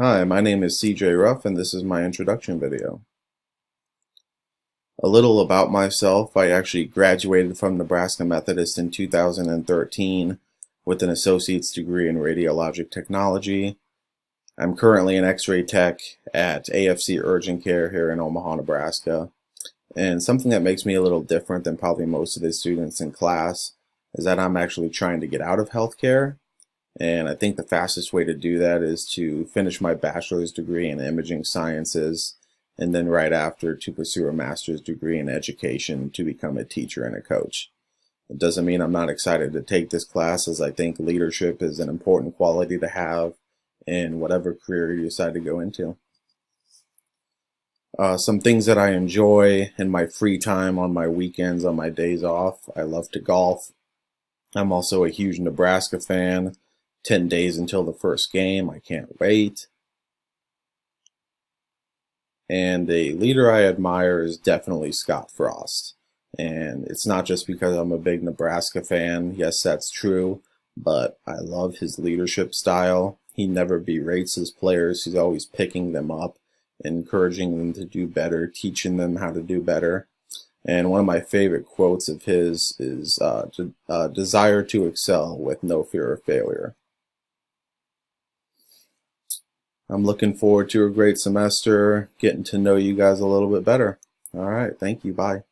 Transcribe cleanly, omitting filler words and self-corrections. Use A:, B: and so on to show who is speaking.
A: Hi, my name is CJ Ruff, and this is my introduction video. A little about myself. I actually graduated from Nebraska Methodist in 2013 with an associate's degree in radiologic technology. I'm currently an X-ray tech at AFC Urgent Care here in Omaha, Nebraska. And something that makes me a little different than probably most of the students in class is that I'm actually trying to get out of healthcare. And I think the fastest way to do that is to finish my bachelor's degree in imaging sciences, and then right after to pursue a master's degree in education to become a teacher and a coach. It doesn't mean I'm not excited to take this class, as I think leadership is an important quality to have in whatever career you decide to go into. Some things that I enjoy in my free time, on my weekends, on my days off. I love to golf. I'm also a huge Nebraska fan. 10 days until the first game. I can't wait. And a leader I admire is definitely Scott Frost. And it's not just because I'm a big Nebraska fan. Yes, that's true. But I love his leadership style. He never berates his players. He's always picking them up, encouraging them to do better, teaching them how to do better. And one of my favorite quotes of his is desire to excel with no fear of failure. I'm looking forward to a great semester, getting to know you guys a little bit better. All right, thank you. Bye.